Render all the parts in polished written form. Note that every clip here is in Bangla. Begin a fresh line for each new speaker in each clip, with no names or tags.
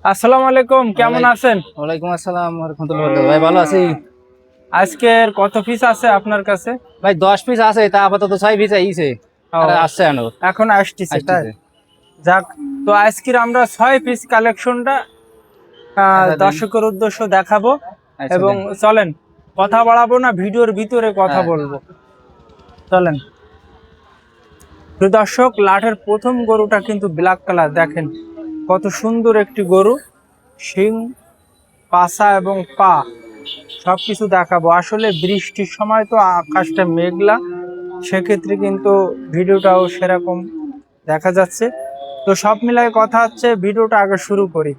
আসসালামু আলাইকুম, কেমন আছেন?
ওয়ালাইকুম আসসালাম ওয়া রাহমাতুল্লাহি ওয়া বারাকাতুহু। ভাই ভালো আছি।
আজকের কত পিস আছে আপনার কাছে?
ভাই 10 পিস আছে, তা আপাতত 6 পিস আইছে।
ও,
আর আসছে আনো
এখন আসতেছে তাই?
আসতেছে।
যাক, তো আজকের আমরা 6 পিস কালেকশনটা
আচ্ছা দেন।
দর্শকের উদ্দেশ্য দেখাবো
আচ্ছা
এবং
দেন।
চলেন কথা বাড়াবো না, ভিডিওর ভিতরে কথা
হ্যাঁ।
বলবো। চলেন। প্রিয় দর্শক, লাঠের প্রথম গরুটা কিন্তু ব্ল্যাক কালার, দেখেন কত সুন্দর একটি গরু। শিং, পাছা এবং পা সবকিছু দেখাবো। আসলে বৃষ্টির সময় তো আকাশটা মেঘলা, সেক্ষেত্রে কিন্তু ভিডিওটাও সেরকম দেখা যাচ্ছে। তো সব মিলাই কথা হচ্ছে, ভিডিওটা আগে শুরু করি।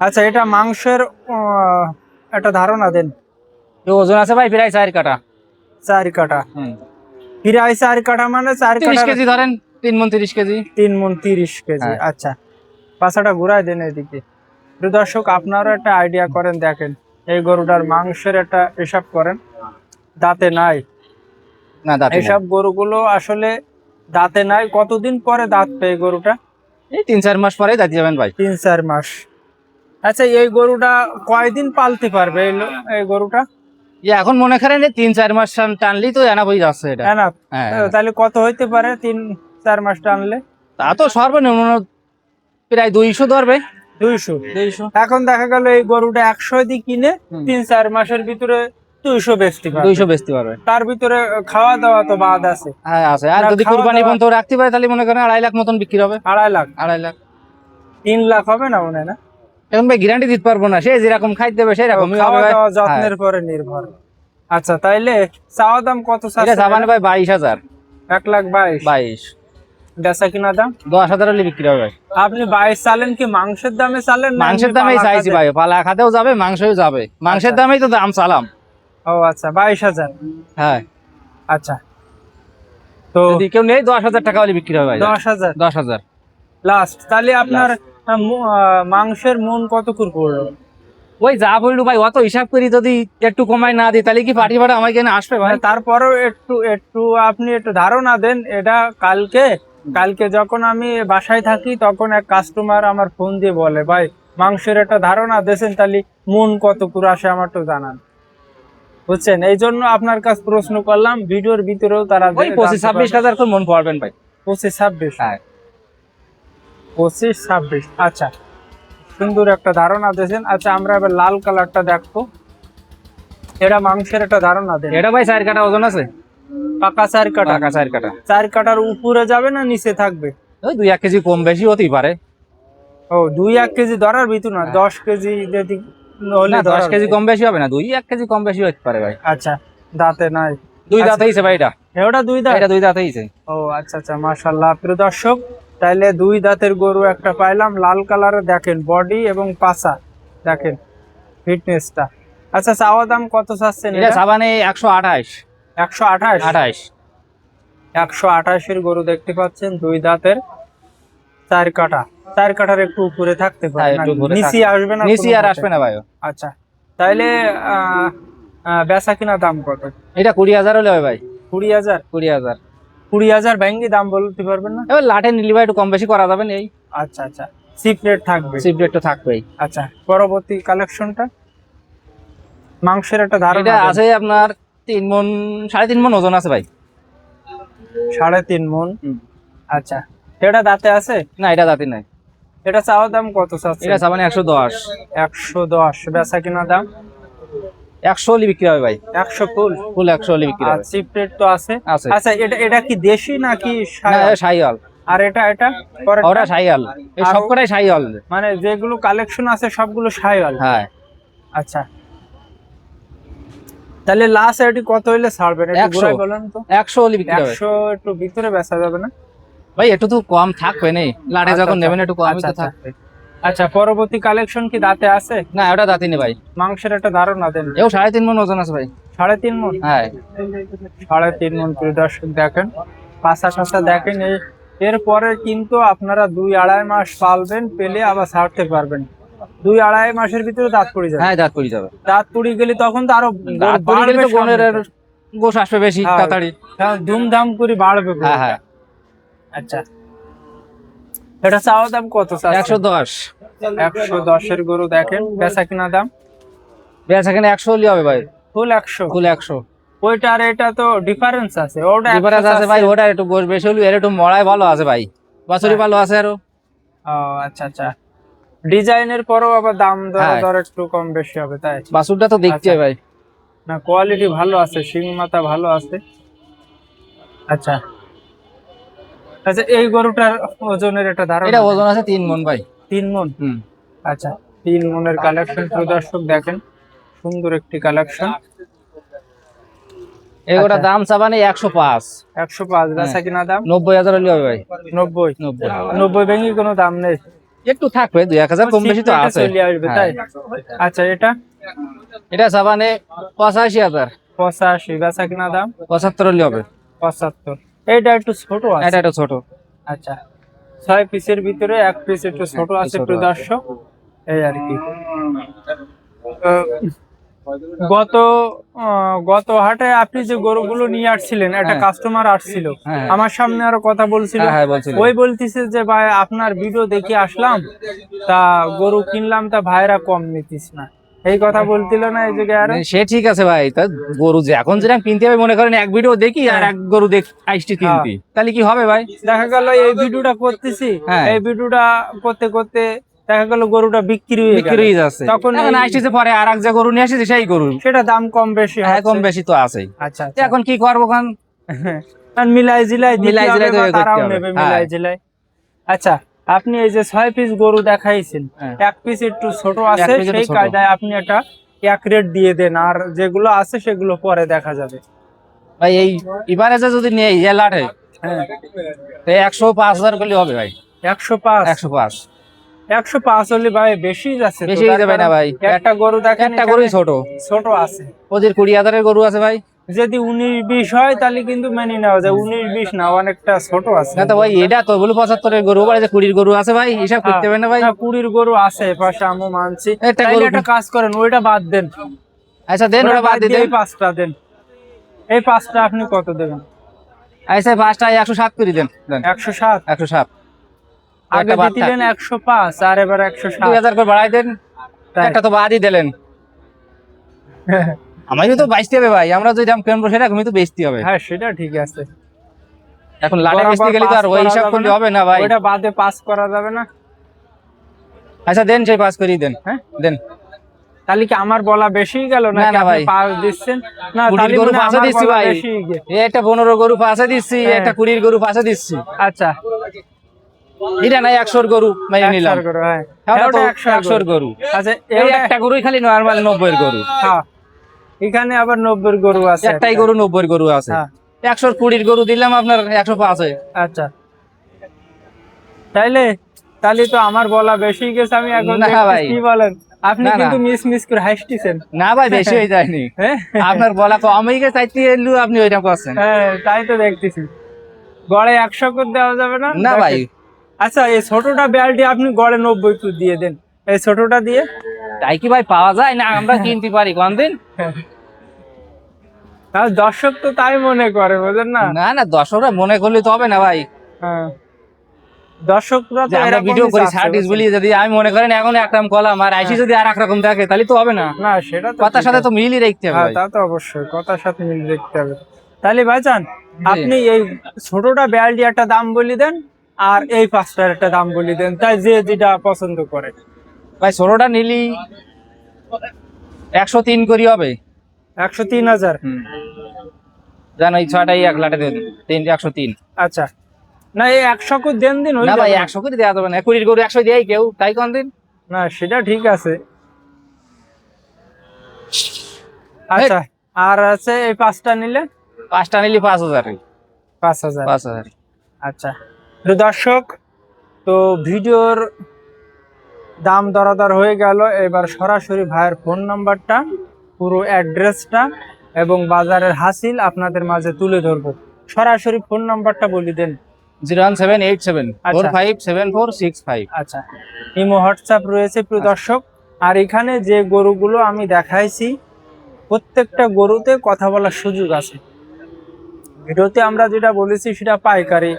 আচ্ছা, এটা মাংসের একটা ধারণা দেন।
তো ওজন আছে ভাই প্রায় 4 কাটা।
4 কাটা?
হুম।
প্রায় 4 কাটা মানে 4
30
কাটা
কেজি ধরেন, 3 মণ 30 কেজি।
3 মণ 30 কেজি।
হ্যাঁ।
আচ্ছা, পাছাটা ঘুরাই দেন এদিকে। প্রিয় দর্শক, আপনারা একটা আইডিয়া করেন, দেখেন এই গরুটার মাংসের একটা হিসাব করেন। দাঁতে নাই,
না দাঁতে নাই।
এইসব গরুগুলো আসলে দাঁতে নাই। কতদিন পরে দাঁত পেয়ে গরুটা?
এই 3-4 মাস পরেই দাঁতে যাবেন ভাই।
3-4 মাস। আচ্ছা, এই গরুটা কয়দিন পালতে পারবে এই গরুটা?
এখন মনে করেন 3-4 মাস টানলেই তো এনা হয়ে যাচ্ছে এটা।
হ্যাঁ না?
হ্যাঁ।
তাহলে কত হইতে পারে 3-4 মাস টানলে?
তা তো সর্বনিম্ন প্রায় 200 ধরবে।
200।
200।
এখন দেখা গেল এই গরুটা 100 দিয়ে কিনে 3-4 মাসের ভিতরে 200 বেচতে পারবে।
200 বেচতে পারবে।
তার ভিতরে খাওয়া দাওয়া তো বাদ আছে।
হ্যাঁ আছে। আর
না,
যদি
খাওয়া
কুরবানি
দাওয়া
পর্যন্ত রাখতে পারে তাহলে মনে করেন 2.5 লাখ মতন বিক্রি হবে।
2.5 লাখ?
2.5 লাখ।
3 লাখ হবে না মনে হয় না?
এখন ভাই গ্যারান্টি দিতে পারবো না, সে যেরকম খাইতে দেবে সেরকমই হবে
খাওয়া
ভাই।
দাওয়া
হ্যাঁ।
যত্নের পরে নির্ভর। আচ্ছা, তাইলে চাওয়া দাম কত
এটা
চাচ্ছেন?
সাবানে ভাই 22,000।
1,22,000।
22।
বেচা কিনা দাম?
10,000 হলে বিক্রি হবে ভাই।
আপনি 22 চালেন কি মাংসের দামে চালেন না
মাংসের
এমনি
দামেই
পালা
চাইছি
খাতে?
ভাই, পালা খাতেও যাবে মাংসও যাবে, মাংসের
আচ্ছা।
দামেই তো দাম চালাম।
ও আচ্ছা, 22,000।
হ্যাঁ।
আচ্ছা, তো
যদি কেউ নেই 10,000 টাকা হলে বিক্রি হবে ভাই।
10,000
10,000
লাস্ট। তাহলে আপনার মাংসের মন কত করে পড়লো?
ওই যা বললু ভাই, অত হিসাব করি যদি একটু কমায় না দিই তাহলে কি পার্টি ভাড়া আমার কেন আসবে ভাই?
তারপরেও একটু একটু আপনি একটু ধারণা দেন। এটা কালকে কালকে যখন আমি বাসায় থাকি তখন এক কাস্টমার আমার ফোন দিয়ে বলে, ভাই মাংসের একটা ধারণা দেন, তাহলে মন কত করে আসে আমার তো জানান। বুঝছেন, এই জন্য আপনার কাছে প্রশ্ন করলাম। ভিডিওর ভিতরেও তারা
ওই 25-26,000 তো মন পড়বেন ভাই।
25-26।
হ্যাঁ।
25-26। আচ্ছা, সুন্দর একটা ধারণা দিয়েছেন। আচ্ছা, আমরা এবার লাল কালারটা দেখবো। এটা মাংসের একটা ধারণা দেন।
এটা ভাই 4 কাটা ওজন আছে।
পাকা 4 কাটা?
টাকা 4 কাটা।
4 কাটার উপরে যাবে না নিচে থাকবে?
ওই 2-1 কেজি কম বেশি হতেই পারে।
ও, 2-1 কেজি ধরার ভিতর না, 10 কেজি যদি হলে
না 10
ধরার
কেজি
ভিতর।
কম বেশি হবে না, 2-1 কেজি কম বেশি হতে পারে ভাই।
আচ্ছা, দাঁতে নাই?
2
আচ্ছা,
দাঁত হইছে ভাই এটা।
ওটা 2 দাঁত?
এটা 2 দাঁত হইছে।
ও আচ্ছা আচ্ছা, মাশাআল্লাহ। প্রিয় দর্শক, তাইলে 2 দাঁতের গরু একটা পাইলাম, লাল কালারে। দেখেন বডি এবং পাছা, দেখেন ফিটনেসটা। আচ্ছা, চাওয়া দাম কত চাচ্ছেন
এটা
এটা?
সাবানে 128।
128?
28।
128 এর গরু দেখতে পাচ্ছেন, 2 দাঁতের, 4 কাটা। 4 কাটার একটু উপরে থাকতে পারে,
একটু ঘুরে
নিচে আসবে না?
নিচে
কোনো
আর
মতে?
আসবে না ভাই।
আচ্ছা, তাইলে বেচা কিনা দাম কত?
এটা 20,000 হলে হয় ভাই।
20,000?
20,000।
20,000 ভেঙ্গি দাম বলতে পারবেন না?
এবার লাটে নিলি ভাই একটু কম বেশি করা যাবে এই।
আচ্ছা আচ্ছা, চিপ রেট থাকবে?
চিপ রেট তো থাকবেই।
আচ্ছা, পরবর্তী কালেকশনটা মাংসের একটা ধারণা
এটা
দেন।
আছে আপনার 3 মণ 3.5 মণ ওজন আছে ভাই।
3.5 মণ? আচ্ছা, এটা দাঁতে আছে?
না এটা দাঁতি নাই।
এটা চাওয়া দাম কত চাচ্ছেন?
এটা সাবানে 110।
110। বেচা কিনা দাম?
100 হলে বিক্রি হবে ভাই।
100 ফুল?
ফুল 100 হলে বিক্রি
আর
হবে।
চিপ রেট তো আছে?
আছে।
আচ্ছা, এটা কি দেশি নাকি
না
শাইওয়াল?
এটা শাইওয়াল।
আর এটা
ওটা শাইওয়াল। এই
আর
সবকটাই শাইওয়াল।
মানে যেগুলো কালেকশন আছে সবগুলো শাইওয়াল?
হ্যাঁ।
আচ্ছা, তাহলে লাস্ট এটি কত হইলে ছাড়বেন একটু
100
ঘুরাই বলেন তো?
100 হলে বিক্রি হবে
100 একটু ভিতরে বেচা যাবে না?
ভাই। একটু তো কম থাকবে নেই, লাটে
আচ্ছা,
যখন
আচ্ছা।
নেবেন একটু কমই
আচ্ছা,
তো
আচ্ছা।
থাকবে।
আচ্ছা, পরবর্তী কালেকশন কি দাঁতে আছে?
না ওটা দাঁতি নেই ভাই।
মাংসের একটা ধারণা দেন।
এও 3.5 মণ ওজন আছে ভাই।
3.5 মণ?
হ্যাঁ।
3.5 মণ। প্রিয় দর্শক দেখেন, পাশা দেখেন। এরপরে কিন্তু আপনারা 2-2.5 মাস পালবেন, পেলে আবার ছাড়তে পারবেন। 2-2.5 মাসের ভিতরে দাঁত পড়ে যাবে?
হ্যাঁ দাঁত পড়ে যাবে।
দাঁত পড়ে গেলে তখন তো আরো
দাঁত পড়ে গেলে তো
সামনে
গনের
তো।
গোশ আসবে বেশি
হ্যাঁ,
তাড়াতাড়ি।
ধুমধাম করে বাড়বে গরুটা।
হ্যাঁ হ্যাঁ।
আচ্ছা, এটা চাওয়া দাম কত চাচ্ছেন?
110।
110-এর গরু দেখেন, বেচা কিনা দাম
বেশ এখানে 100 হলে হবে ভাই,
ফুল 100।
ফুল 100।
ওইটা আর এটা তো ডিফারেন্স আছে, ওটা
ডিফারেন্স আছে ভাই, ওটা একটু গোশ বেশি হলে এর একটু মড়াই ভালো আছে ভাই, বাছুরি ভালো আছে আরো।
ও আচ্ছা আচ্ছা, ডিজাইনের পরেও আবার দাম
হ্যাঁ।
দর একটু কম বেশি হবে তাই?
বাছুরটা তো দেখতে
আচ্ছা।
ভাই।
না কোয়ালিটি ভালো আছে, শিং মাথা ভালো আছে। আচ্ছা আচ্ছা, এই গরুটার ওজনের একটা ধারণা?
এটা ওজন আছে 3 মণ ভাই।
3 মণ।
হুম।
আচ্ছা, 3 মণের কালেকশন দর্শক দেখেন, সুন্দর একটি কালেকশন।
এগুলোর
আচ্ছা।
দাম চাবানি 105।
105 বেচা কিনা দাম
90,000 হলে হবে ভাই।
90।
90
90 ভেঙে কোনো দাম নেই?
একটু থাকবে 2-1000 কম বেশি তো
সিট রেটে
আছে।
চলে আসবে তাই? আচ্ছা, এটা
এটা চাবানি 85,000।
85 বেচা কিনা দাম
75 হলে হবে।
75। এইটা একটু ছোট আছে।
এটা একটু ছোট।
আচ্ছা, 6 পিসের ভিতরে 1 পিস একটু ছোট আছে
ছোট
প্রিয়
আছে।
দর্শক, এই আর কি। গত গত হাটে আপনি যে গরুগুলো নিয়ে আসছিলেন, একটা
হ্যাঁ।
কাস্টমার আসছিল
হ্যাঁ।
আমার সামনে, আরো কথা বলছিল।
হ্যাঁ, হ্যাঁ, বলছিল।
ওই বলতিছে যে ভাই আপনার ভিডিও দেখে আসলাম, তা গরু কিনলাম, তা ভাইরা কম নিতিস না, এই কথা বলছিল না এই জায়গায় আরো?
সে ঠিক আছে ভাই, তা গরু যে এখন যেরকম কিনতে হবে মনে করেন এক ভিডিও দেখি আর এক গরু দেখ আইসটি কিনতে, তাহলে কি হবে ভাই?
দেখা গেল এই ভিডিওটা করতেছি,
হ্যাঁ।
এই ভিডিওটা করতে করতে দেখা গেল গরুটা বিক্রি হয়ে
বিক্রি হয়ে যাচ্ছে,
তখন
এখন আইসিতে পরে আর এক যে গরু নিয়ে আসিছে সেই গরু,
সেটা দাম কম বেশি
হ্যাঁ
হচ্ছে।
কম বেশি তো আছেই।
আচ্ছা
তো এখন কি করবো খান?
আর মিলাই জিলাই দিতে
মিলাই জিলাই
হবে
তো
বা
করতে
তারাও
হবে,
নেবে
হ্যাঁ।
মিলাই জিলাই। আচ্ছা, আপনি এই যে 6 পিস গরু দেখাইছেন,
হ্যাঁ।
1 পিস একটু ছোট আছে,
piece একটু
সেই
ছোট।
কায়দায় আপনি একটা এক রেট দিয়ে দেন, আর যেগুলো আছে সেগুলো পরে দেখা যাবে।
ভাই এই এবারে যে যদি নেই এ লাটে,
হ্যাঁ,
তো 105,000 করলে হবে ভাই।
105।
105
105 হলে ভাই বেশি যাচ্ছে তো,
বেশি হয়ে
তার
যাবে না
কারণ
ভাই।
একটা গরু দেখেন,
একটা
এখানে
গরুই ছোট,
ছোট আছে।
ওদের 20,000-এর গরু আছে ভাই।
যদি 19-20 হয় তাহলে কিন্তু মেনে নেওয়া যায়, 19-20 না, অনেকটা ছোট আছে।
না তো ভাই এটা তো বলে 75-এর গরু, ওবারে যে 20-র গরু আছে ভাই, হিসাব করতে হবে না ভাই।
20 গরু আছে পাশে, আমি মানছি।
একটা
তাইলে
গরু-
একটা কাজ করেন, ওইটা বাদ দেন,
আচ্ছা দেন, ওটা বাদ দিয়ে
এই 5টা দেন। এই 5টা আপনি কত দেবেন?
আচ্ছা 5টা 107 করে দেন।
107।
107
আগে
একটা বাদ
দিলেন 105, আর এবার 107।
2000 করে বাড়াই দেন,
তাই?
একটা তো বাদই দিলেন। আমারও তো বেচতে হবে ভাই, আমরা যদি দাম কিনবো সেরকমই তো বেচতে হবে।
হ্যাঁ, সেটা ঠিক আছে।
এখন লাটে
বরাবর
বেচতে গেলে তো আর
পাস
ওই
করা
হিসাব
যাবে
করলে
না।
হবে না ভাই।
ওইটা বাদে পাস করা যাবে না।
আচ্ছা দেন, সেই 5 করেই দেন, হ্যাঁ দেন।
তাহলে কি আমার বলা বেশি গেল
না,
নাকি
না
আপনি
ভাই।
পাস দিচ্ছেন? না,
20
তাহলে
গরু
মনে হয়
পাশে
আমার
দিচ্ছি
বলা
ভাই,
বেশি গেছে।
একটা 15 গরু পাশে দিচ্ছি,
হ্যাঁ।
একটা 20 গরু পাশে দিচ্ছি।
আচ্ছা,
এটা নাই 100 গরু মেনে নিলাম।
100 করে, হ্যাঁ।
ওটা তো
ওটা
100 গরু।
আচ্ছা,
এই একটা গরুই খালি নরমাল 90-এর গরু,
হ্যাঁ, এখানে আবার 90 গরু আছে
একটাই
একটা।
গরু 90-এর গরু আছে।
হ্যাঁ।
120-র গরু দিলাম আপনার 105-এ।
আচ্ছা, তাহলে তো আমার বলা বেশি গেছে, আমি এখন
না
দেখতেছি,
ভাই।
কি বলেন আপনি?
না, না।
কিন্তু মিস করে হাসতেছেন।
না ভাই বেশি হয়ে যায়নি,
হ্যাঁ,
আপনার বলা কম হয়ে গেছে, চাইতে এলু আপনি ওইটা করছেন।
হ্যাঁ, তাই তো দেখতেছি। গড়ে 100 করে দেওয়া যাবে না?
না ভাই।
আচ্ছা, এই ছোটটা বিড়ালটি আপনি গড়ে 90 করে দিয়ে দেন, এই ছোটটা দিয়ে।
তাই কি ভাই পাওয়া যায় না, আমরা কিনতে পারি কোনদিন?
আর দর্শক তো তাই মনে করে, বুঝলেন না?
না না, দর্শকরা মনে করলে তো হবে না ভাই,
হ্যাঁ, দর্শকরা
যে
তো
আমরা
এরকমই
ভিডিও করি
চাচ্ছে,
সার্টিস বলি,
বুঝছেন?
যদি আমি মনে করেন এখন একরকম কলাম আর আইসি যদি আর একরকম দেখে তাহলে তো হবে না।
না, সেটা তো
কথার
ঠিক
সাথে
আছে।
তো মিলিয়ে রাখতে হবে
হ্যাঁ,
ভাই।
তা তো অবশ্যই, কথার সাথে মিল দেখতে হবে। তাহলে ভাইজান, আপনি এই ছোটটা বিড়ালটি একটা দাম বলে দেন, আর এই 5টার একটা দাম বলে দেন, তাই যে যেটা পছন্দ করে।
ভাই ছোটটা নিলি 103 করি হবে।
103,000।
জানো এই 6টাই 1 লাটে দেন, 103।
আচ্ছা, না এই 100 করে দেন দিন,
না ভাই 100 করে দেওয়া যাবে না, 20 গরু 100 দেয় কেউ, তাই কোন দিন?
না, সেটা ঠিক আছে। আচ্ছা, আর আছে এই 5টা নিলে
5টা নিলি 5,000।
5,000।
5,000।
আচ্ছা, তো দর্শক, তো ভিডিওর দাম দরাদর হয়ে গেল, এবার সরাসরি ভাইয়ের ফোন নাম্বারটা, পুরো অ্যাড্রেসটা এবং বাজারের হাসিল আপনাদের মাঝে তুলে ধরবো। সরাসরি ফোন নাম্বারটা বলে দেন।
01787457465।
আচ্ছা, ইমো হোয়াটসঅ্যাপ রয়েছে প্রিয় দর্শক। আর এখানে যে গরুগুলো আমি দেখাইছি, প্রত্যেকটা গরুতে কথা বলার সুযোগ আছে। ভিডিওতে আমরা যেটা বলেছি সেটা পাইকারি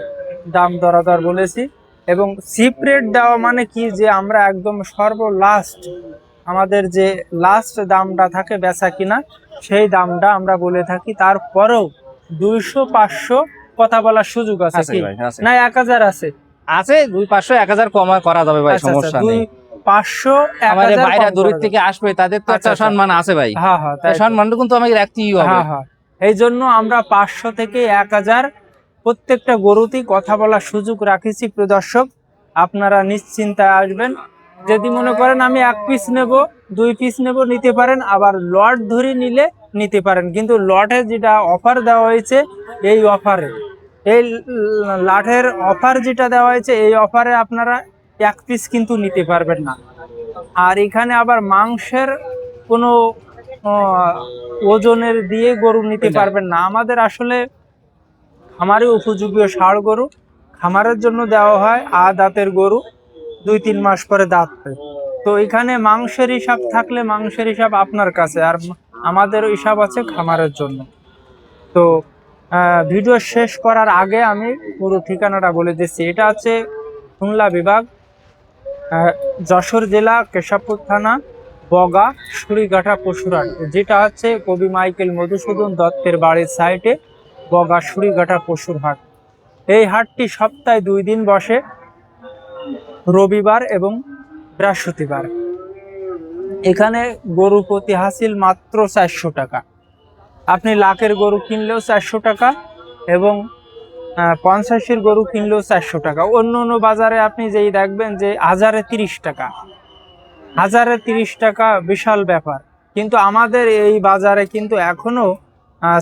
দাম দরাদর বলেছি, এবং চিপ রেট দেওয়া মানে কি, যে আমরা একদম সর্বলাস্ট, আমাদের যে লাস্ট দামটা থাকে বেচা কিনা সেই দামটা আমরা বলে থাকি। তারপরেও 200-500 কথা বলার সুযোগ আছে
আছে
কি
ভাই, আছে।
না? 1000 আছে?
আছে 200-500-1000 কমা করা যাবে ভাই,
আচ্ছা আচ্ছা,
সমস্যা নেই।
500-1000
আমাদের বাইরে
কম
দূর
করা
থেকে
যাবে।
আসবে, তাদের তো
আচ্ছা,
একটা
আচ্ছা।
সম্মান আছে ভাই।
হ্যাঁ হ্যাঁ, তাই
এই
তো।
সম্মানটা কিন্তু আমাকে রাখতেই হবে।
হ্যাঁ হ্যাঁ, এই জন্য আমরা 500 থেকে 1000 প্রত্যেকটা গরুতেই কথা বলার সুযোগ রাখিছি। প্রিয় দর্শক, আপনারা নিশ্চিন্তায় আসবেন। যদি মনে করেন আমি 1 পিস নেব, 2 পিস নেব, নিতে পারেন। আবার লট ধরে নিলে নিতে পারেন, কিন্তু লটে যেটা অফার দেওয়া হয়েছে, এই অফারে, এই লাঠের অফার যেটা দেওয়া হয়েছে, এই অফারে আপনারা 1 পিস কিন্তু নিতে পারবেন না। আর এখানে আবার মাংসের কোনো ওজনের দিয়ে গরু নিতে পারবেন না। আমাদের আসলে খামারে উপযোগী ষাঁড় গরু খামারের জন্য দেওয়া হয়। দাঁতের গরু 2-3 মাস পরে দাঁত দেয়। তো এখানে মাংসের হিসাব থাকলে মাংসের হিসাব আপনার কাছে, আর আমাদের হিসাব আছে খামারের জন্য। তো ভিডিও শেষ করার আগে আমি পুরো ঠিকানাটা বলে দিচ্ছি। এটা হচ্ছে খুলনা বিভাগ, যশোর জেলা, কেশবপুর থানা, বগা সুরিঘাটা পশুরহাট, যেটা হচ্ছে কবি মাইকেল মধুসূদন দত্তের বাড়ির সাইডে বগা সুরিঘাটা পশুরহাট। এই হাটটি সপ্তাহে 2 দিন বসে, রবিবার এবং বৃহস্পতিবার। এখানে গরু প্রতি হাসিল মাত্র 400 টাকা। আপনি লাখের গরু কিনলেও 400 টাকা, এবং 50-এর গরু কিনলেও 400 টাকা। অন্য অন্য বাজারে আপনি যেই দেখবেন যে 1030 টাকা, 1030 টাকা বিশাল ব্যাপার। কিন্তু আমাদের এই বাজারে কিন্তু এখনো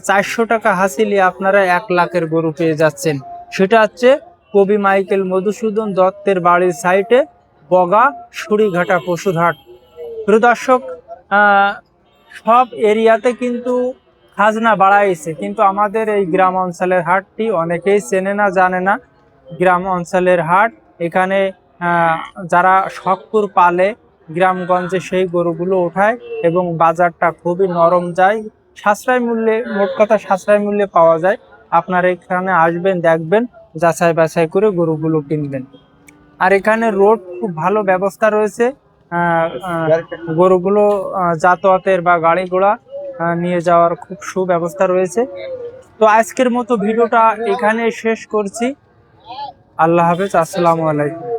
400 টাকা হাসিলে আপনারা 1 লাখের গরু পেয়ে যাচ্ছেন। সেটা হচ্ছে কবি মাইকেল মধুসূদন দত্তের বাড়ির সাইটে বগা সুরিঘাটা পশুরহাট। প্রিয় দর্শক, সব এরিয়াতে কিন্তু খাজনা বাড়াইছে, কিন্তু আমাদের এই গ্রাম অঞ্চলের হাটটি অনেকেই চেনে না, জানে না। গ্রাম অঞ্চলের হাট, এখানে যারা শখপুর পালে গ্রামগঞ্জে সেই গরুগুলো ওঠায়, এবং বাজারটা খুবই নরম যায়, সাশ্রয় মূল্যে, মোট কথা সাশ্রয় মূল্যে পাওয়া যায়। আপনারা এখানে আসবেন, দেখবেন, যাচাই বাছাই করে গরুগুলো কিনবেন। আর এখানে রোড খুব ভালো ব্যবস্থা রয়েছে। গরুগুলো যাতায়াতের বা গাড়ি ঘোড়া নিয়ে যাওয়ার খুব সুব্যবস্থা রয়েছে। তো আজকের মতো ভিডিওটা এখানে শেষ করছি। আল্লাহ হাফেজ, আসসালামু আলাইকুম।